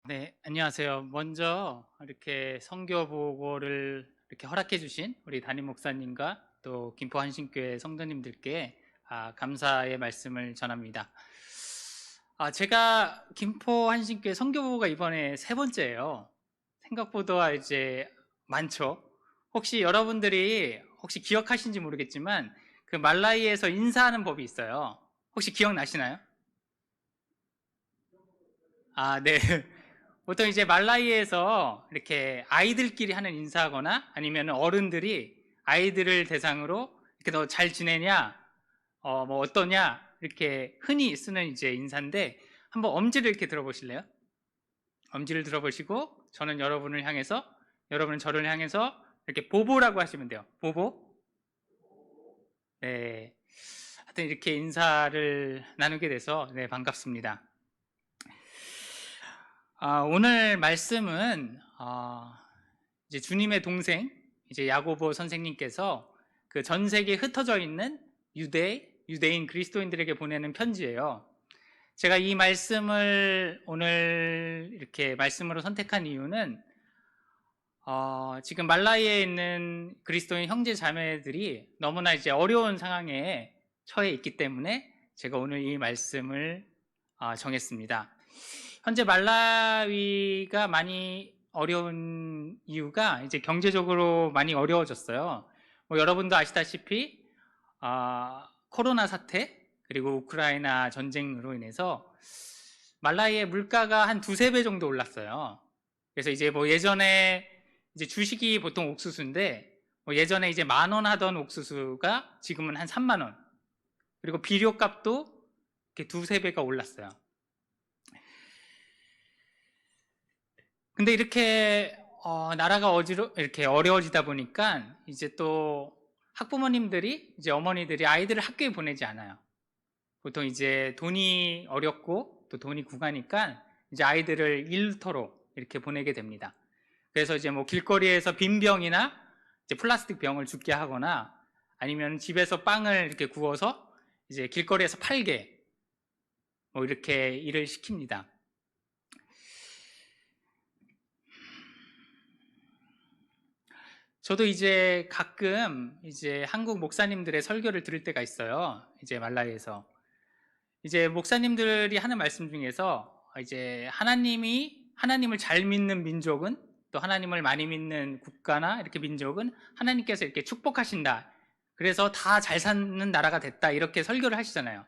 네, 안녕하세요. 먼저 이렇게 선교 보고를 이렇게 허락해 주신 우리 담임 목사님과 또 김포 한신교회 성도님들께 감사의 말씀을 전합니다. 제가 김포 한신교회 선교 보고가 이번에 세 번째예요. 생각보다 이제 많죠. 혹시 여러분들이 혹시 기억하신지 모르겠지만 그 말라이에서 인사하는 법이 있어요. 혹시 기억나시나요? 네. 보통 이제 말라이에서 이렇게 아이들끼리 하는 인사하거나 아니면 어른들이 아이들을 대상으로 이렇게 너 잘 지내냐, 뭐 어떠냐, 이렇게 흔히 쓰는 이제 인사인데 한번 엄지를 이렇게 들어보실래요? 엄지를 들어보시고 저는 여러분을 향해서, 여러분은 저를 향해서 이렇게 보보라고 하시면 돼요. 보보. 네. 하여튼 이렇게 인사를 나누게 돼서 네, 반갑습니다. 오늘 말씀은 이제 주님의 동생 이제 야고보 선생님께서 그 전 세계에 흩어져 있는 유대인 그리스도인들에게 보내는 편지예요. 제가 이 말씀을 오늘 이렇게 말씀으로 선택한 이유는 지금 말라이에 있는 그리스도인 형제 자매들이 너무나 이제 어려운 상황에 처해 있기 때문에 제가 오늘 이 말씀을 정했습니다. 현재 말라위가 많이 어려운 이유가 이제 경제적으로 많이 어려워졌어요. 뭐 여러분도 아시다시피 코로나 사태 그리고 우크라이나 전쟁으로 인해서 말라위의 물가가 한 두세 배 정도 올랐어요. 그래서 이제 뭐 예전에 이제 주식이 보통 옥수수인데 뭐 예전에 이제 10,000원 하던 옥수수가 지금은 한 30,000원. 그리고 비료값도 이렇게 두세 배가 올랐어요. 근데 이렇게 나라가 이렇게 어려워지다 보니까 이제 또 학부모님들이 이제 어머니들이 아이들을 학교에 보내지 않아요. 보통 이제 돈이 어렵고 또 돈이 구가니까 이제 아이들을 일터로 이렇게 보내게 됩니다. 그래서 이제 뭐 길거리에서 빈 병이나 이제 플라스틱 병을 줍게 하거나 아니면 집에서 빵을 이렇게 구워서 이제 길거리에서 팔게 뭐 이렇게 일을 시킵니다. 저도 이제 가끔 이제 한국 목사님들의 설교를 들을 때가 있어요. 이제 말라이에서. 이제 목사님들이 하는 말씀 중에서 이제 하나님을 잘 믿는 민족은 또 하나님을 많이 믿는 국가나 이렇게 민족은 하나님께서 이렇게 축복하신다. 그래서 다 잘 사는 나라가 됐다. 이렇게 설교를 하시잖아요.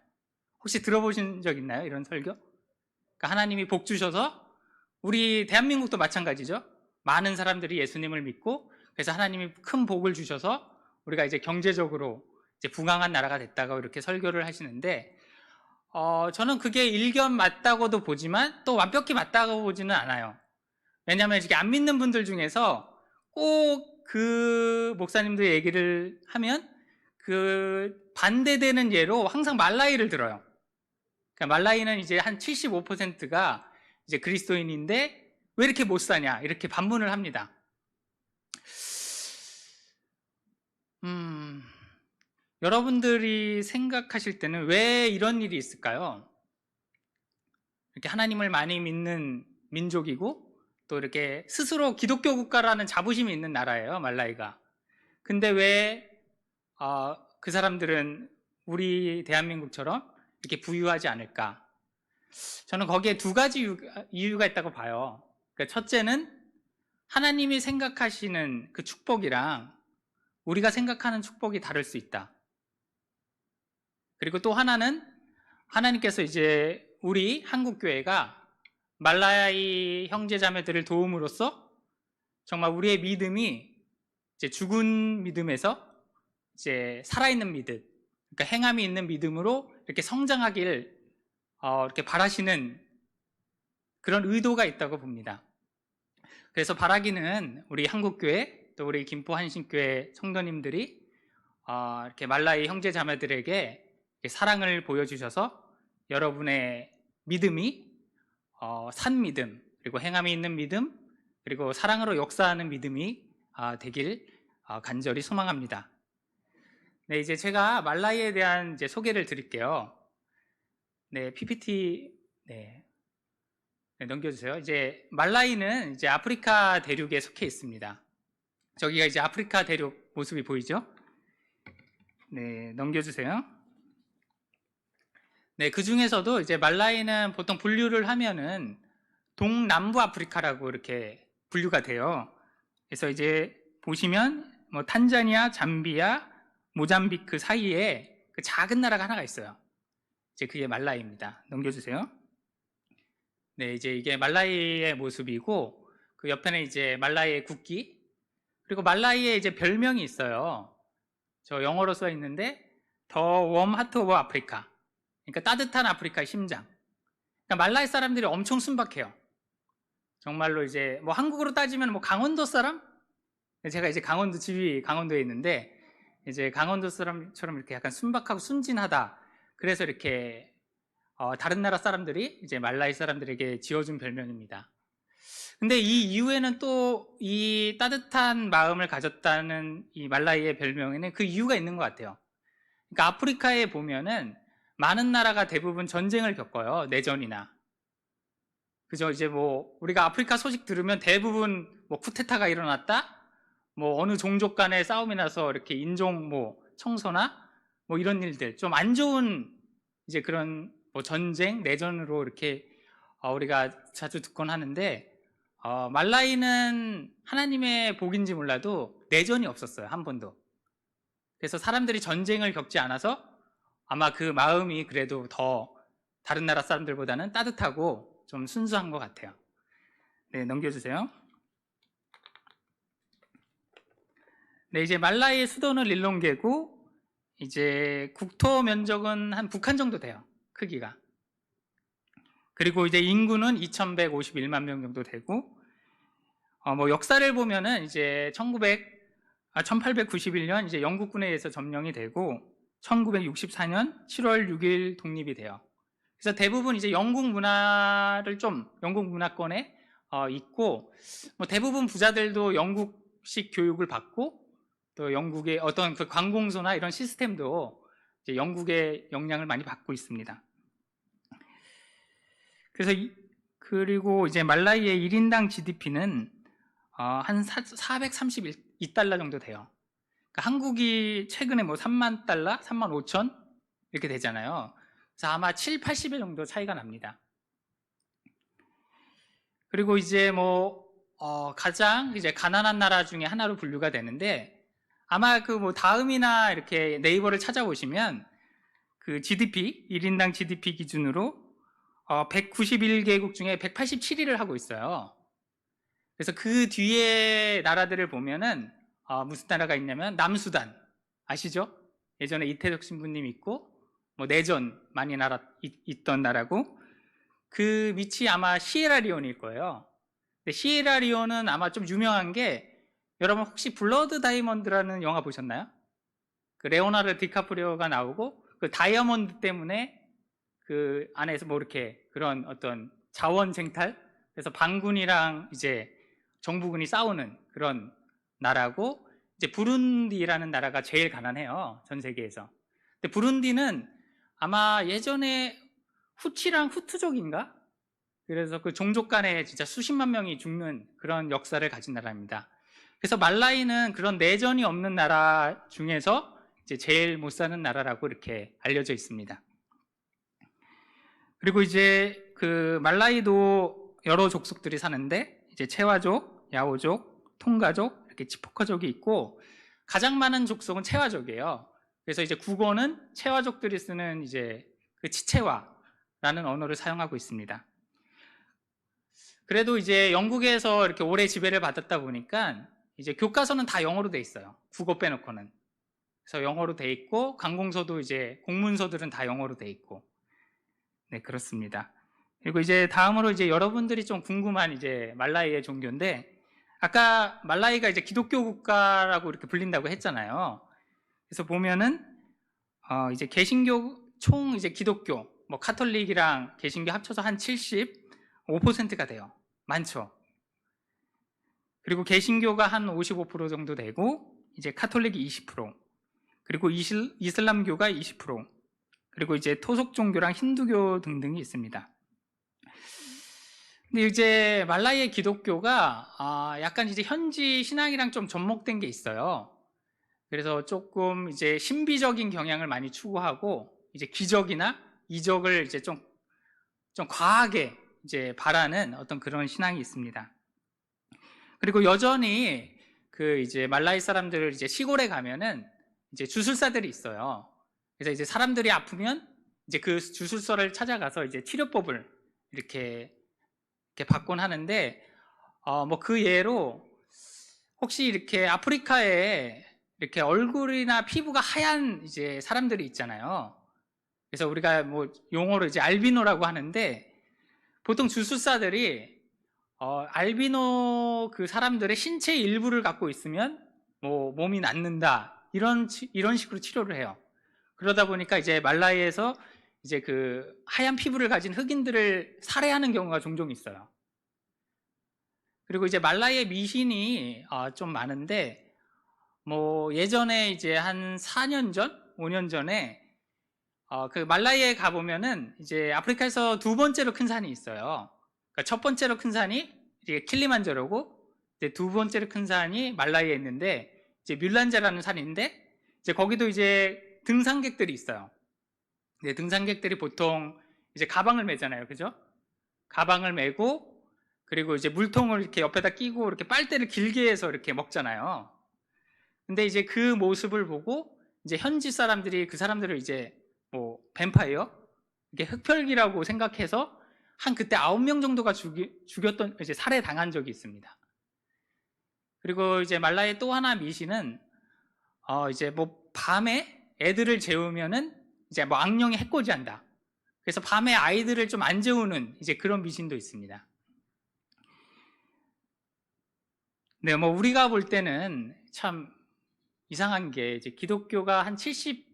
혹시 들어보신 적 있나요? 이런 설교? 그러니까 하나님이 복 주셔서 우리 대한민국도 마찬가지죠. 많은 사람들이 예수님을 믿고 그래서 하나님이 큰 복을 주셔서 우리가 이제 경제적으로 이제 부강한 나라가 됐다고 이렇게 설교를 하시는데 저는 그게 일견 맞다고도 보지만 또 완벽히 맞다고 보지는 않아요. 왜냐하면 이렇게 안 믿는 분들 중에서 꼭 그 목사님들 얘기를 하면 그 반대되는 예로 항상 말라이를 들어요. 그러니까 말라이는 이제 한 75%가 이제 그리스도인인데 왜 이렇게 못 사냐 이렇게 반문을 합니다. 여러분들이 생각하실 때는 왜 이런 일이 있을까요? 이렇게 하나님을 많이 믿는 민족이고 또 이렇게 스스로 기독교 국가라는 자부심이 있는 나라예요, 말라이가. 근데 왜 그 사람들은 우리 대한민국처럼 이렇게 부유하지 않을까? 저는 거기에 두 가지 이유가 있다고 봐요. 그러니까 첫째는 하나님이 생각하시는 그 축복이랑 우리가 생각하는 축복이 다를 수 있다. 그리고 또 하나는 하나님께서 이제 우리 한국교회가 말라이 형제자매들을 도움으로써 정말 우리의 믿음이 이제 죽은 믿음에서 이제 살아있는 믿음, 그러니까 행함이 있는 믿음으로 이렇게 성장하길 이렇게 바라시는 그런 의도가 있다고 봅니다. 그래서 바라기는 우리 한국교회 또 우리 김포 한신교회 성도님들이 이렇게 말라이 형제자매들에게 사랑을 보여주셔서 여러분의 믿음이 산 믿음 그리고 행함이 있는 믿음 그리고 사랑으로 역사하는 믿음이 되길 간절히 소망합니다. 네, 이제 제가 말라이에 대한 이제 소개를 드릴게요. 네, PPT. 네. 네, 넘겨주세요. 이제 말라이는 이제 아프리카 대륙에 속해 있습니다. 저기가 이제 아프리카 대륙 모습이 보이죠? 네, 넘겨주세요. 네, 그 중에서도 이제 말라이는 보통 분류를 하면은 동남부 아프리카라고 이렇게 분류가 돼요. 그래서 이제 보시면 뭐 탄자니아, 잠비아, 모잠비크 사이에 그 작은 나라가 하나가 있어요. 이제 그게 말라이입니다. 넘겨주세요. 네, 이제 이게 말라이의 모습이고 그 옆에는 이제 말라이의 국기, 그리고 말라이의 이제 별명이 있어요. 저 영어로 써 있는데 더 웜 하트 오브 아프리카. 그러니까 따뜻한 아프리카의 심장. 그러니까 말라이 사람들이 엄청 순박해요. 정말로 이제 뭐 한국으로 따지면 뭐 강원도 사람? 제가 이제 강원도 집이 강원도에 있는데 이제 강원도 사람처럼 이렇게 약간 순박하고 순진하다. 그래서 이렇게 다른 나라 사람들이 이제 말라이 사람들에게 지어준 별명입니다. 근데 이 이후에는 또 이 따뜻한 마음을 가졌다는 이 말라이의 별명에는 그 이유가 있는 것 같아요. 그러니까 아프리카에 보면은 많은 나라가 대부분 전쟁을 겪어요. 내전이나. 그죠? 이제 뭐 우리가 아프리카 소식 들으면 대부분 뭐 쿠데타가 일어났다, 뭐 어느 종족 간의 싸움이 나서 이렇게 인종 뭐 청소나 뭐 이런 일들, 좀 안 좋은 이제 그런 뭐 전쟁, 내전으로 이렇게 우리가 자주 듣곤 하는데 말라이는 하나님의 복인지 몰라도 내전이 없었어요. 한 번도. 그래서 사람들이 전쟁을 겪지 않아서 아마 그 마음이 그래도 더 다른 나라 사람들보다는 따뜻하고 좀 순수한 것 같아요. 네, 넘겨주세요. 네, 이제 말라이의 수도는 릴롱게고 이제 국토 면적은 한 북한 정도 돼요. 크기가. 그리고 이제 인구는 2,151만 명 정도 되고 뭐 역사를 보면은 이제 1891년 이제 영국군에 의해서 점령이 되고 1964년 7월 6일 독립이 돼요. 그래서 대부분 이제 영국 문화를 좀 영국 문화권에 있고 뭐 대부분 부자들도 영국식 교육을 받고 또 영국의 어떤 그 관공서나 이런 시스템도 이제 영국의 영향을 많이 받고 있습니다. 그래서 그리고 이제 말라이의 1인당 GDP는 한 432달러 정도 돼요. 그러니까 한국이 최근에 뭐 3만 달러, 3만 5천 이렇게 되잖아요. 그래서 아마 7, 80배 정도 차이가 납니다. 그리고 이제 뭐 가장 이제 가난한 나라 중에 하나로 분류가 되는데 아마 그 뭐 다음이나 이렇게 네이버를 찾아보시면 그 GDP 1인당 GDP 기준으로 191개국 중에 187위를 하고 있어요. 그래서 그 뒤에 나라들을 보면은 무슨 나라가 있냐면 남수단 아시죠? 예전에 이태석 신부님 있고 뭐 내전 많이 있던 나라고 그 밑이 아마 시에라리온일 거예요. 근데 시에라리온은 아마 좀 유명한 게 여러분 혹시 블러드 다이아몬드라는 영화 보셨나요? 그 레오나르도 디카프리오가 나오고 그 다이아몬드 때문에 그 안에서 뭐 이렇게 그런 어떤 자원 쟁탈 그래서 반군이랑 이제 정부군이 싸우는 그런 나라고 이제 부룬디라는 나라가 제일 가난해요. 전 세계에서. 근데 부룬디는 아마 예전에 후치랑 후투족인가? 그래서 그 종족 간에 진짜 수십만 명이 죽는 그런 역사를 가진 나라입니다. 그래서 말라이는 그런 내전이 없는 나라 중에서 이제 제일 못 사는 나라라고 이렇게 알려져 있습니다. 그리고 이제 그 말라이도 여러 족속들이 사는데 이제 체와족, 야오족, 통가족, 이렇게 치포카족이 있고 가장 많은 족속은 체와족이에요. 그래서 이제 국어는 체와족들이 쓰는 이제 그 치체와라는 언어를 사용하고 있습니다. 그래도 이제 영국에서 이렇게 오래 지배를 받았다 보니까 이제 교과서는 다 영어로 돼 있어요. 국어 빼놓고는. 그래서 영어로 돼 있고 관공서도 이제 공문서들은 다 영어로 돼 있고 네, 그렇습니다. 그리고 이제 다음으로 이제 여러분들이 좀 궁금한 이제 말라이의 종교인데 아까 말라이가 이제 기독교 국가라고 이렇게 불린다고 했잖아요. 그래서 보면은 이제 개신교 총 이제 기독교 뭐 카톨릭이랑 개신교 합쳐서 한 75%가 돼요. 많죠. 그리고 개신교가 한 55% 정도 되고 이제 카톨릭이 20%, 그리고 이슬람교가 20%, 그리고 이제 토속 종교랑 힌두교 등등이 있습니다. 근데 이제 말라이의 기독교가 약간 이제 현지 신앙이랑 좀 접목된 게 있어요. 그래서 조금 이제 신비적인 경향을 많이 추구하고 이제 기적이나 이적을 이제 좀 과하게 이제 바라는 어떤 그런 신앙이 있습니다. 그리고 여전히 그 이제 말라이 사람들 이제 시골에 가면은 이제 주술사들이 있어요. 그래서 이제 사람들이 아프면 이제 그 주술서를 찾아가서 이제 치료법을 이렇게 받곤 하는데, 뭐 그 예로 혹시 이렇게 아프리카에 이렇게 얼굴이나 피부가 하얀 이제 사람들이 있잖아요. 그래서 우리가 뭐 용어로 이제 알비노라고 하는데, 보통 주술사들이 알비노 그 사람들의 신체 일부를 갖고 있으면 뭐 몸이 낫는다 이런 식으로 치료를 해요. 그러다 보니까 이제 말라이에서 이제 그 하얀 피부를 가진 흑인들을 살해하는 경우가 종종 있어요. 그리고 이제 말라이의 미신이 좀 많은데, 뭐 예전에 이제 한 4년 전, 5년 전에 그 말라이에 가보면은 이제 아프리카에서 두 번째로 큰 산이 있어요. 그러니까 첫 번째로 큰 산이 이제 킬리만자로고, 이제 두 번째로 큰 산이 말라이에 있는데, 이제 뮬란제라는 산인데, 이제 거기도 이제 등산객들이 있어요. 네, 등산객들이 보통 이제 가방을 메잖아요, 그죠? 가방을 메고, 그리고 이제 물통을 이렇게 옆에다 끼고 이렇게 빨대를 길게 해서 이렇게 먹잖아요. 근데 이제 그 모습을 보고 이제 현지 사람들이 그 사람들을 이제 뭐 뱀파이어, 이게 흑혈기라고 생각해서 한 그때 9명 정도가 죽였던 이제 살해 당한 적이 있습니다. 그리고 이제 말라의 또 하나 미신은 이제 뭐 밤에 애들을 재우면은 이제 뭐 악령이 해코지한다. 그래서 밤에 아이들을 좀 안 재우는 이제 그런 미신도 있습니다. 네, 뭐 우리가 볼 때는 참 이상한 게 이제 기독교가 한 70%,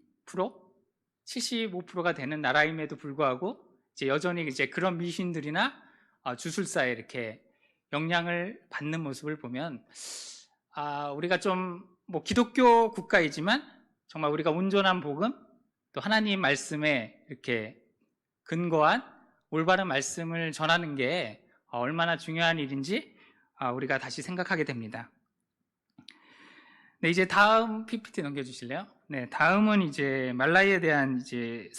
75%가 되는 나라임에도 불구하고 이제 여전히 이제 그런 미신들이나 주술사에 이렇게 영향을 받는 모습을 보면 우리가 좀 뭐 기독교 국가이지만 정말 우리가 온전한 복음, 또 하나님 말씀에 이렇게 근거한 올바른 말씀을 전하는 게 얼마나 중요한 일인지 우리가 다시 생각하게 됩니다. 네, 이제 다음 PPT 넘겨주실래요? 네, 다음은 이제 말라이에 대한 이제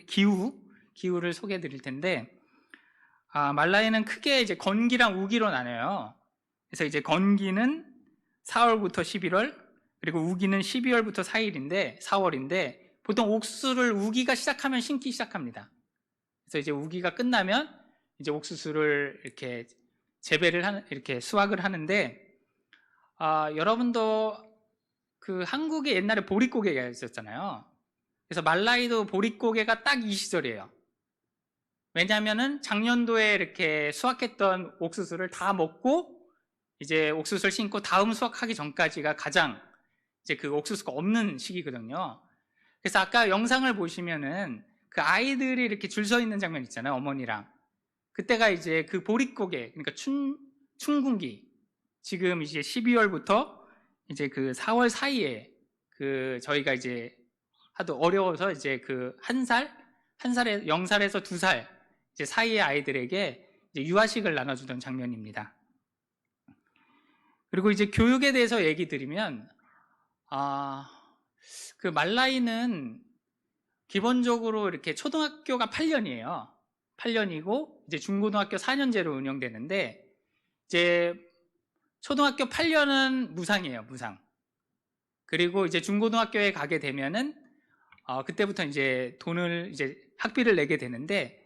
기후를 소개해 드릴 텐데, 말라이는 크게 이제 건기랑 우기로 나눠요. 그래서 이제 건기는 4월부터 11월, 그리고 우기는 12월부터 4월인데, 보통 옥수수를 우기가 시작하면 심기 시작합니다. 그래서 이제 우기가 끝나면 이제 옥수수를 이렇게 이렇게 수확을 하는데, 여러분도 그 한국에 옛날에 보릿고개가 있었잖아요. 그래서 말라이도 보릿고개가 딱 이 시절이에요. 왜냐하면은 작년도에 이렇게 수확했던 옥수수를 다 먹고 이제 옥수수를 심고 다음 수확하기 전까지가 가장 이제 그 옥수수가 없는 시기거든요. 그래서 아까 영상을 보시면은 그 아이들이 이렇게 줄 서 있는 장면 있잖아요, 어머니랑. 그때가 이제 그 보릿고개, 그러니까 춘궁기. 지금 이제 12월부터 이제 그 4월 사이에 그 저희가 이제 하도 어려워서 이제 그 한 살에 0살에서 2살 이제 사이의 아이들에게 이제 유아식을 나눠주던 장면입니다. 그리고 이제 교육에 대해서 얘기 드리면 그 말라이는 기본적으로 이렇게 초등학교가 8년이에요. 8년이고 이제 중고등학교 4년제로 운영되는데, 이제 초등학교 8년은 무상이에요, 무상. 그리고 이제 중고등학교에 가게 되면은 그때부터 이제 돈을 이제 학비를 내게 되는데,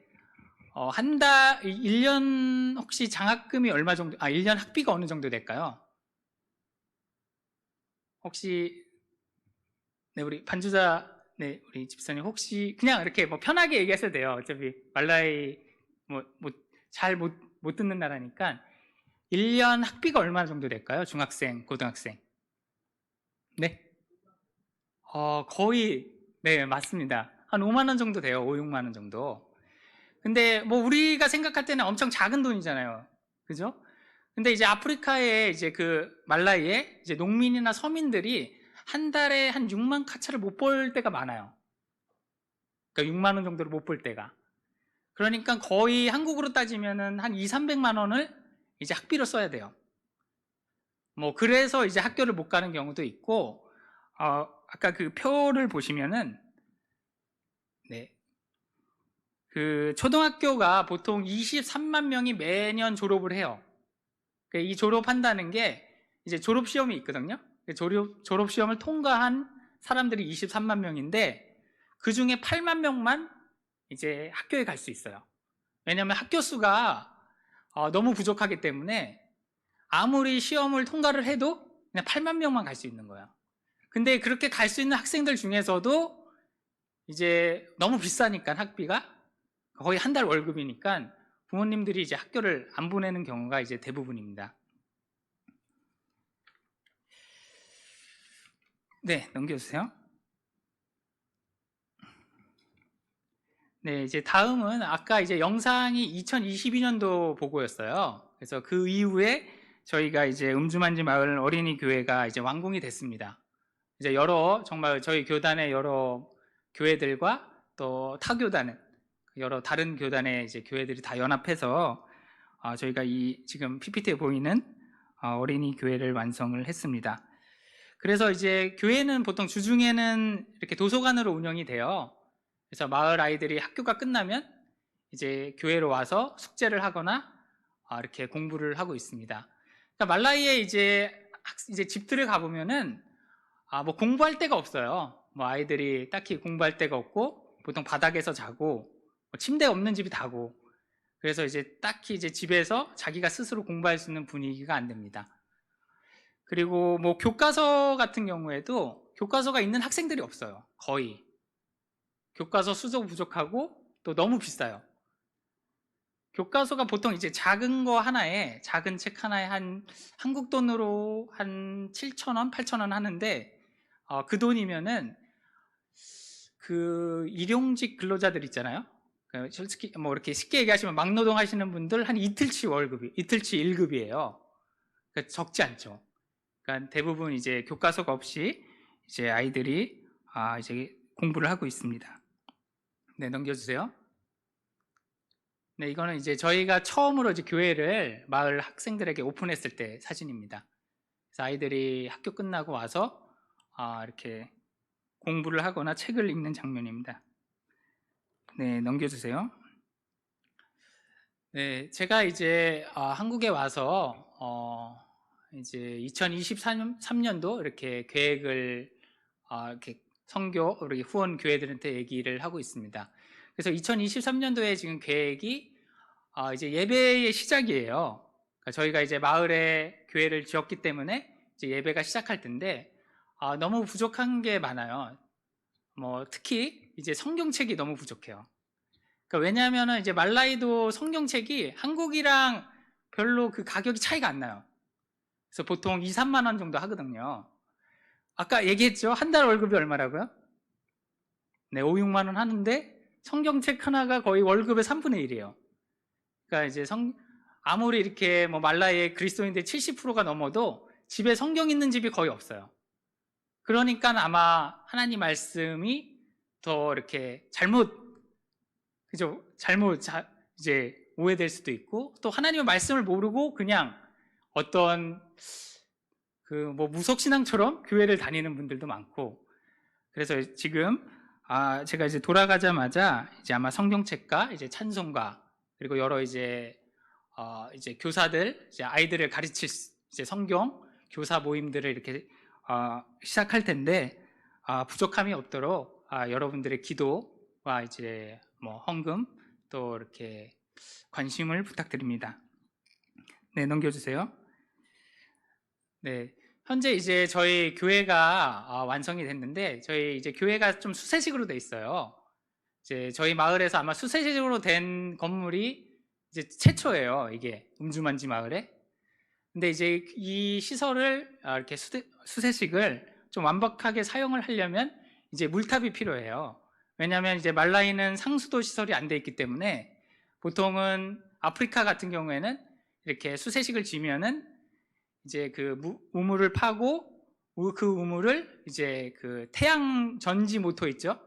1년 혹시 장학금이 얼마 정도, 1년 학비가 어느 정도 될까요? 혹시, 네, 우리 반주자, 네, 우리 집사님 혹시 그냥 이렇게 뭐 편하게 얘기하셔도 돼요. 어차피 말라이 잘 못 듣는 나라니까. 1년 학비가 얼마 정도 될까요? 중학생, 고등학생. 네? 거의, 네, 맞습니다. 한 5만 원 정도 돼요. 5, 6만 원 정도. 근데 뭐 우리가 생각할 때는 엄청 작은 돈이잖아요. 그죠? 근데 이제 아프리카에 이제 그 말라이에 이제 농민이나 서민들이 한 달에 한 6만 카차를 못 벌 때가 많아요. 그러니까 6만 원 정도를 못 벌 때가. 그러니까 거의 한국으로 따지면은 한 2, 300만 원을 이제 학비로 써야 돼요. 뭐 그래서 이제 학교를 못 가는 경우도 있고, 아까 그 표를 보시면은, 네, 그 초등학교가 보통 23만 명이 매년 졸업을 해요. 이 졸업한다는 게 이제 졸업 시험이 있거든요. 졸업 시험을 통과한 사람들이 23만 명인데 그 중에 8만 명만 이제 학교에 갈 수 있어요. 왜냐하면 학교 수가 너무 부족하기 때문에 아무리 시험을 통과를 해도 그냥 8만 명만 갈 수 있는 거예요. 근데 그렇게 갈 수 있는 학생들 중에서도 이제 너무 비싸니까 학비가 거의 한 달 월급이니까 부모님들이 이제 학교를 안 보내는 경우가 이제 대부분입니다. 네, 넘겨주세요. 네, 이제 다음은 아까 이제 영상이 2022년도 보고였어요. 그래서 그 이후에 저희가 이제 음주만지 마을 어린이 교회가 이제 완공이 됐습니다. 이제 정말 저희 교단의 여러 교회들과 또 타교단은 여러 다른 교단의 이제 교회들이 다 연합해서 저희가 이 지금 PPT에 보이는 어린이 교회를 완성을 했습니다. 그래서 이제 교회는 보통 주중에는 이렇게 도서관으로 운영이 돼요. 그래서 마을 아이들이 학교가 끝나면 이제 교회로 와서 숙제를 하거나 이렇게 공부를 하고 있습니다. 그러니까 말라이에 이제 집들을 가보면은 뭐 공부할 데가 없어요. 뭐 아이들이 딱히 공부할 데가 없고 보통 바닥에서 자고 뭐 침대 없는 집이 다고, 그래서 이제 딱히 이제 집에서 자기가 스스로 공부할 수 있는 분위기가 안 됩니다. 그리고 뭐 교과서 같은 경우에도 교과서가 있는 학생들이 없어요. 거의. 교과서 수도 부족하고 또 너무 비싸요. 교과서가 보통 이제 작은 책 하나에 한 한국 돈으로 한 7,000원, 8,000원 하는데 그 돈이면은 그 일용직 근로자들 있잖아요. 솔직히 뭐 이렇게 쉽게 얘기하시면 막노동 하시는 분들 한 이틀치 1급이에요. 그러니까 적지 않죠. 그러니까 대부분 이제 교과서가 없이 이제 아이들이 이제 공부를 하고 있습니다. 네, 넘겨주세요. 네, 이거는 이제 저희가 처음으로 이제 교회를 마을 학생들에게 오픈했을 때 사진입니다. 그래서 아이들이 학교 끝나고 와서 이렇게 공부를 하거나 책을 읽는 장면입니다. 네, 넘겨주세요. 네, 제가 이제 한국에 와서 이제 2023년도 이렇게 계획을 이렇게 선교 우리 후원 교회들한테 얘기를 하고 있습니다. 그래서 2023년도에 지금 계획이 이제 예배의 시작이에요. 그러니까 저희가 이제 마을에 교회를 지었기 때문에 이제 예배가 시작할 텐데 너무 부족한 게 많아요. 뭐 특히 이제 성경책이 너무 부족해요. 그러니까 왜냐하면 이제 말라이도 성경책이 한국이랑 별로 그 가격이 차이가 안 나요. 그래서 보통 2, 3만 원 정도 하거든요. 아까 얘기했죠? 한 달 월급이 얼마라고요? 네, 5, 6만 원 하는데 성경책 하나가 거의 월급의 3분의 1이에요. 그러니까 이제 아무리 이렇게 뭐 말라이의 그리스도인들 70%가 넘어도 집에 성경 있는 집이 거의 없어요. 그러니까 아마 하나님 말씀이 더 이렇게 이제 오해될 수도 있고, 또 하나님의 말씀을 모르고 그냥 어떤 그 뭐 무속신앙처럼 교회를 다니는 분들도 많고, 그래서 지금 제가 이제 돌아가자마자 이제 아마 성경책과 이제 찬송가 그리고 여러 이제 교사들 이제 아이들을 가르칠 이제 성경 교사 모임들을 이렇게 시작할 텐데 부족함이 없도록 여러분들의 기도와 이제 뭐 헌금 또 이렇게 관심을 부탁드립니다. 네, 넘겨주세요. 네, 현재 이제 저희 교회가 완성이 됐는데 저희 이제 교회가 좀 수세식으로 돼 있어요. 이제 저희 마을에서 아마 수세식으로 된 건물이 이제 최초예요. 이게 음주만지 마을에. 근데 이제 이 시설을 이렇게 수세식을 좀 완벽하게 사용을 하려면 이제 물탑이 필요해요. 왜냐하면 이제 말라이는 상수도 시설이 안 돼 있기 때문에 보통은 아프리카 같은 경우에는 이렇게 수세식을 지면은 이제 그 우물을 파고 그 우물을 이제 그 태양 전지 모터 있죠?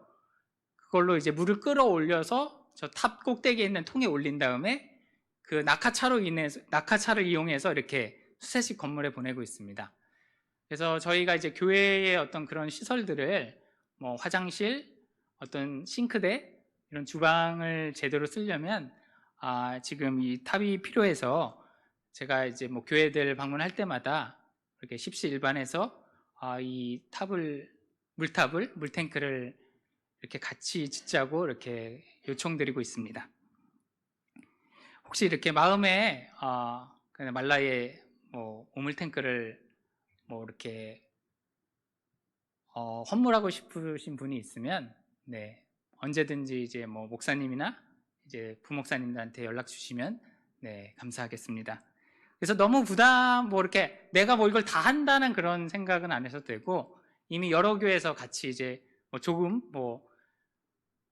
그걸로 이제 물을 끌어올려서 저 탑 꼭대기에 있는 통에 올린 다음에 그 낙하차를 이용해서 이렇게 수세식 건물에 보내고 있습니다. 그래서 저희가 이제 교회의 어떤 그런 시설들을 뭐 화장실, 어떤 싱크대, 이런 주방을 제대로 쓰려면 지금 이 탑이 필요해서 제가 이제 뭐 교회들 방문할 때마다 이렇게 십시일반해서 이 물탱크를 이렇게 같이 짓자고 이렇게 요청드리고 있습니다. 혹시 이렇게 마음에 말라의 뭐 우물탱크를 뭐 이렇게 헌물하고 싶으신 분이 있으면 네, 언제든지 이제 뭐 목사님이나 이제 부목사님들한테 연락 주시면 네, 감사하겠습니다. 그래서 너무 뭐 이렇게 내가 뭐 이걸 다 한다는 그런 생각은 안 하셔도 되고, 이미 여러 교회에서 같이 이제 뭐 조금 뭐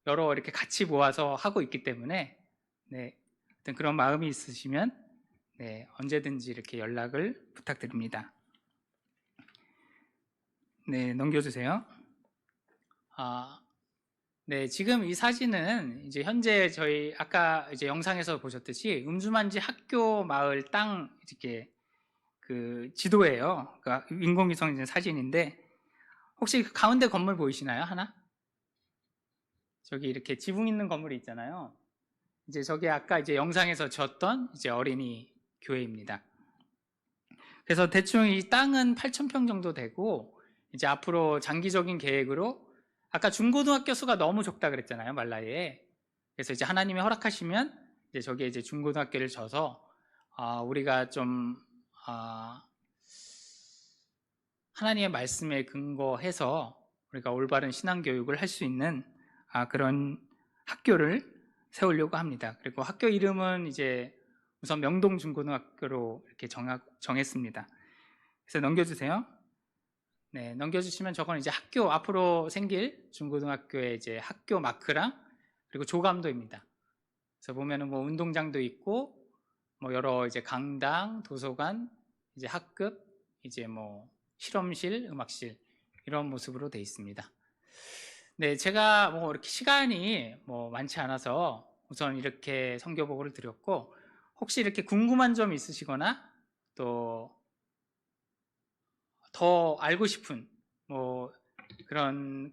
여러 이렇게 같이 모아서 하고 있기 때문에 네, 어떤 그런 마음이 있으시면 네, 언제든지 이렇게 연락을 부탁드립니다. 네, 넘겨주세요. 네, 지금 이 사진은 이제 현재 저희 아까 이제 영상에서 보셨듯이 음주만지 학교 마을 땅 이렇게 그 지도예요. 그러니까 인공위성 사진인데, 혹시 그 가운데 건물 보이시나요? 하나? 저기 이렇게 지붕 있는 건물이 있잖아요. 이제 저게 아까 이제 영상에서 졌던 이제 어린이 교회입니다. 그래서 대충 이 땅은 8,000평 정도 되고, 이제 앞으로 장기적인 계획으로 아까 중고등학교 수가 너무 적다 그랬잖아요, 말라에. 그래서 이제 하나님이 허락하시면 이제 저기에 이제 중고등학교를 져서 우리가 좀 하나님의 말씀에 근거해서 우리가 올바른 신앙 교육을 할 수 있는 그런 학교를 세우려고 합니다. 그리고 학교 이름은 이제 우선 명동 중고등학교로 이렇게 정했습니다. 그래서 넘겨주세요. 네, 넘겨주시면 저건 이제 학교 앞으로 생길 중고등학교의 이제 학교 마크랑 그리고 조감도입니다. 그래서 보면은 뭐 운동장도 있고 뭐 여러 이제 강당, 도서관, 이제 학급, 이제 뭐 실험실, 음악실 이런 모습으로 되어 있습니다. 네, 제가 뭐 이렇게 시간이 뭐 많지 않아서 우선 이렇게 선교보고를 드렸고, 혹시 이렇게 궁금한 점 있으시거나 또 더 알고 싶은 뭐 그런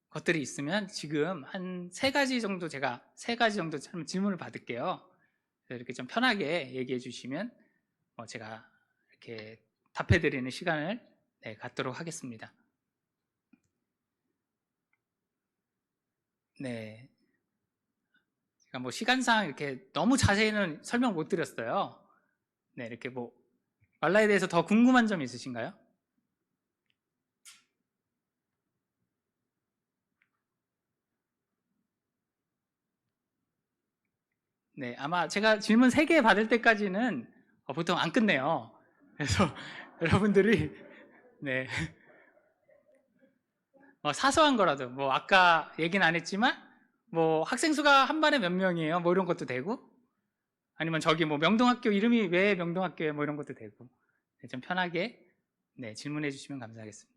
것들이 있으면 지금 한 세 가지 정도 질문을 받을게요. 이렇게 좀 편하게 얘기해 주시면 제가 이렇게 답해 드리는 시간을 갖도록 하겠습니다. 네. 제가 뭐 시간상 이렇게 너무 자세히는 설명 못 드렸어요. 네, 이렇게 뭐 말라에 대해서 더 궁금한 점 있으신가요? 네, 아마 제가 질문 3개 받을 때까지는 보통 안 끝내요. 그래서 여러분들이 네, 사소한 거라도 뭐 아까 얘기는 안 했지만 뭐 학생 수가 한 반에 몇 명이에요? 뭐 이런 것도 되고, 아니면 저기 뭐 명동학교 이름이 왜 명동학교에 뭐 이런 것도 되고, 네, 좀 편하게 질문해 주시면 감사하겠습니다.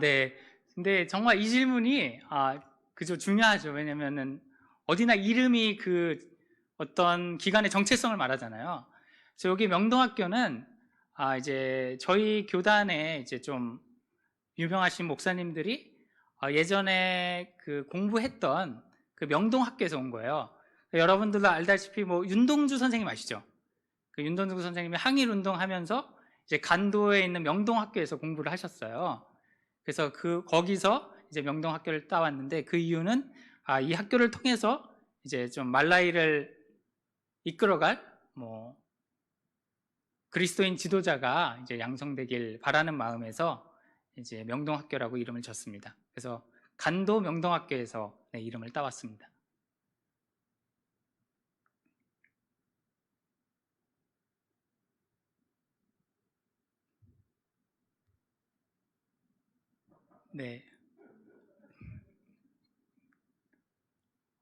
네. 근데 정말 이 질문이 그죠, 중요하죠. 왜냐면은 어디나 이름이 그 어떤 기관의 정체성을 말하잖아요. 그래서 여기 명동학교는 이제 저희 교단에 이제 좀 유명하신 목사님들이 예전에 그 공부했던 그 명동학교에서 온 거예요. 여러분들도 알다시피 뭐 윤동주 선생님 아시죠? 그 윤동주 선생님이 항일 운동하면서 이제 간도에 있는 명동학교에서 공부를 하셨어요. 그래서 거기서 이제 명동학교를 따왔는데, 그 이유는 이 학교를 통해서 이제 좀 말라이를 이끌어갈 뭐 그리스도인 지도자가 이제 양성되길 바라는 마음에서 이제 명동학교라고 이름을 졌습니다. 그래서 간도 명동학교에서 이름을 따왔습니다. 네.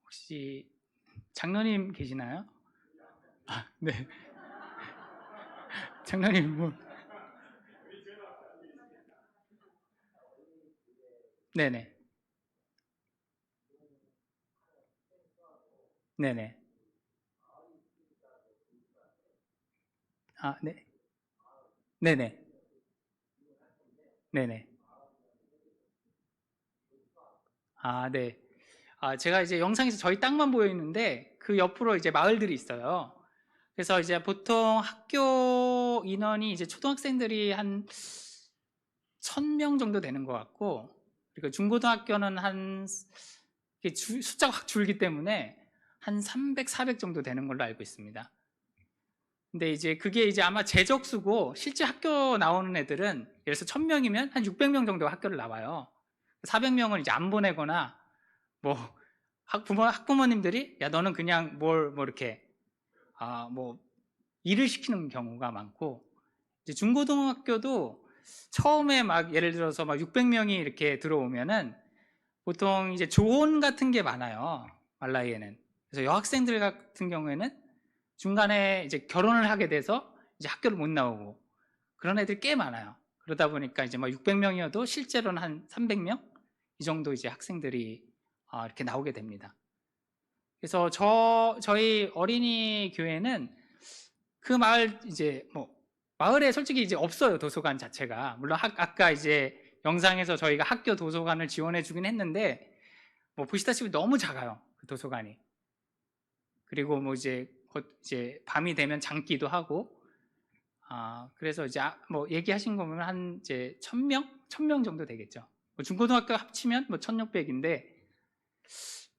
혹시 장로님 계시나요? 네. 장로님 뭐. 네네. 네네. 아, 네. 네네. 네네. 아, 네. 제가 이제 영상에서 저희 땅만 보여 있는데 그 옆으로 이제 마을들이 있어요. 그래서 이제 보통 학교 인원이 이제 초등학생들이 한 1000명 정도 되는 것 같고, 그리고 중고등학교는 한 숫자가 확 줄기 때문에 한 300, 400 정도 되는 걸로 알고 있습니다. 근데 이제 그게 이제 아마 재적수고, 실제 학교 나오는 애들은 예를 들어서 1000명이면 한 600명 정도가 학교를 나와요. 400명은 이제 안 보내거나, 뭐 학부모님들이 야 너는 그냥 뭐 이렇게 뭐 일을 시키는 경우가 많고, 이제 중고등학교도 처음에 막 예를 들어서 막 600명이 이렇게 들어오면은 보통 이제 조혼 같은 게 많아요, 말라이에는. 그래서 여학생들 같은 경우에는 중간에 이제 결혼을 하게 돼서 이제 학교를 못 나오고 그런 애들이 꽤 많아요. 그러다 보니까 이제 막 600명이어도 실제로는 한 300명 이 정도 이제 학생들이 이렇게 나오게 됩니다. 그래서 저희 어린이 교회는 그 마을 이제 뭐 마을에 솔직히 이제 없어요, 도서관 자체가. 물론 아까 이제 영상에서 저희가 학교 도서관을 지원해 주긴 했는데 뭐 보시다시피 너무 작아요, 그 도서관이. 그리고 뭐 이제 곧 이제 밤이 되면 잠기도 하고, 그래서 이제 뭐 얘기하신 거 보면 한 이제 1000명 정도 되겠죠. 뭐 중고등학교 합치면 뭐 1600인데,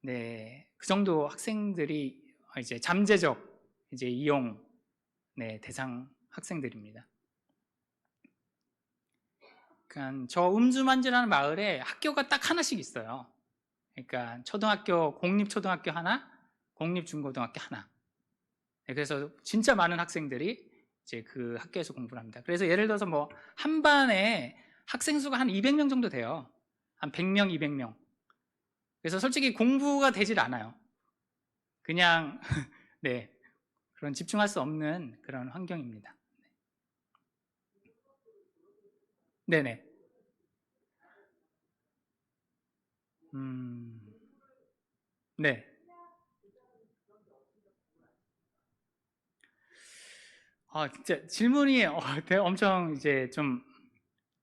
네, 그 정도 학생들이 이제 잠재적 이제 이용, 네, 대상 학생들입니다. 그러니까 저 음주만지라는 마을에 학교가 딱 하나씩 있어요. 그러니까 초등학교, 공립초등학교 하나, 공립중고등학교 하나. 네, 그래서 진짜 많은 학생들이 이제 그 학교에서 공부를 합니다. 그래서 예를 들어서 뭐 한 반에 학생 수가 한 200명 정도 돼요. 한 100명, 200명. 그래서 솔직히 공부가 되질 않아요. 그냥 네, 그런 집중할 수 없는 그런 환경입니다. 네네. 음, 네. 진짜 질문이 엄청 이제 좀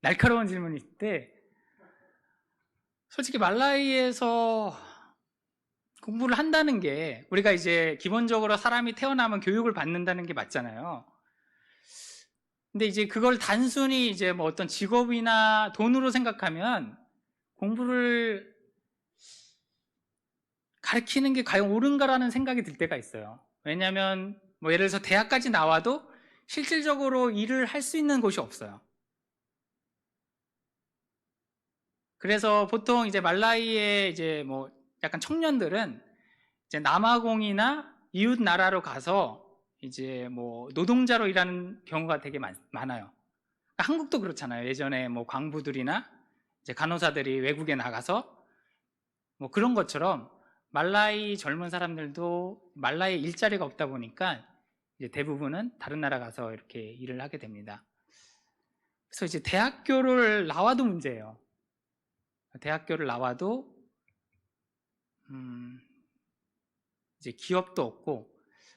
날카로운 질문인데, 솔직히 말라이에서 공부를 한다는 게 우리가 이제 기본적으로 사람이 태어나면 교육을 받는다는 게 맞잖아요. 근데 이제 그걸 단순히 이제 뭐 어떤 직업이나 돈으로 생각하면 공부를 가르치는 게 과연 옳은가라는 생각이 들 때가 있어요. 왜냐하면 뭐 예를 들어서 대학까지 나와도 실질적으로 일을 할 수 있는 곳이 없어요. 그래서 보통 이제 말라이의 이제 뭐 약간 청년들은 이제 남아공이나 이웃 나라로 가서 이제 뭐 노동자로 일하는 경우가 되게 많아요. 한국도 그렇잖아요. 예전에 뭐 광부들이나 이제 간호사들이 외국에 나가서 뭐 그런 것처럼 말라이 젊은 사람들도 말라이 일자리가 없다 보니까 이제 대부분은 다른 나라 가서 이렇게 일을 하게 됩니다. 그래서 이제 대학교를 나와도 문제예요. 대학교를 나와도 이제 기업도 없고,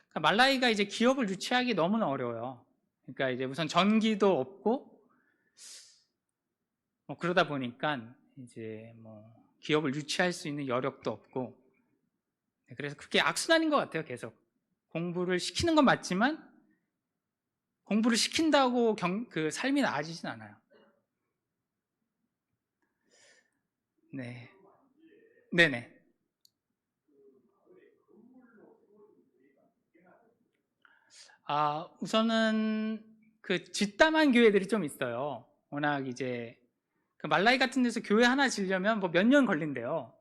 그러니까 말라이가 이제 기업을 유치하기 너무나 어려워요. 그러니까 이제 우선 전기도 없고, 뭐 그러다 보니까 이제 뭐 기업을 유치할 수 있는 여력도 없고, 그래서 그게 악순환인 것 같아요. 계속 공부를 시키는 건 맞지만 공부를 시킨다고 그 삶이 나아지진 않아요. 네, 네네. 우선은 그 뒷담한 교회들이 좀 있어요. 워낙 이제 그 말라이 같은 데서 교회 하나 지려면 뭐 몇 년 걸린대요.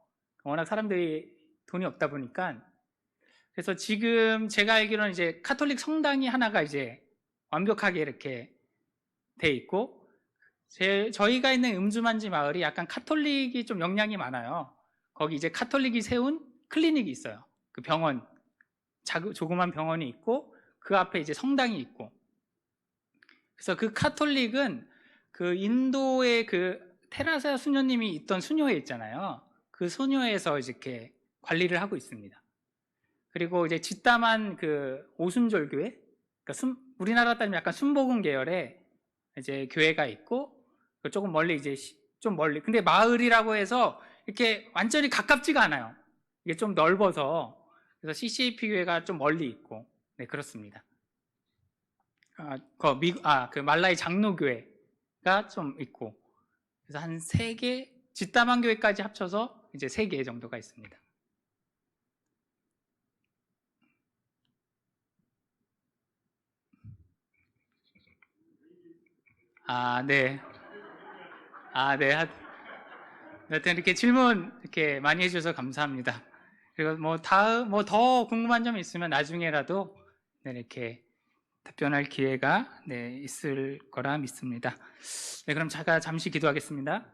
워낙 사람들이 돈이 없다 보니까. 그래서 지금 제가 알기로는 이제 카톨릭 성당이 하나가 이제 완벽하게 이렇게 돼 있고, 저희가 있는 음주만지 마을이 약간 카톨릭이 좀 영향이 많아요. 거기 이제 카톨릭이 세운 클리닉이 있어요. 그 병원. 조그만 병원이 있고 그 앞에 이제 성당이 있고, 그래서 그 카톨릭은 그 인도의 그 테라사 수녀님이 있던 수녀회 있잖아요. 그 수녀회에서 이렇게 관리를 하고 있습니다. 그리고 이제 뒷담한 그 오순절교회, 그러니까 우리나라 따지면 약간 순복음 계열의 이제 교회가 있고, 조금 멀리 이제 좀 멀리, 근데 마을이라고 해서 이렇게 완전히 가깝지가 않아요. 이게 좀 넓어서. 그래서 CCAP 교회가 좀 멀리 있고, 네, 그렇습니다. 그 말라이 장로교회가 좀 있고, 그래서 한 3개, 뒷담한 교회까지 합쳐서 이제 3개 정도가 있습니다. 네. 네. 하여튼 이렇게 질문 이렇게 많이 해주셔서 감사합니다. 그리고 뭐 더 궁금한 점 있으면 나중에라도 네, 이렇게 답변할 기회가 네, 있을 거라 믿습니다. 네, 그럼 제가 잠시 기도하겠습니다.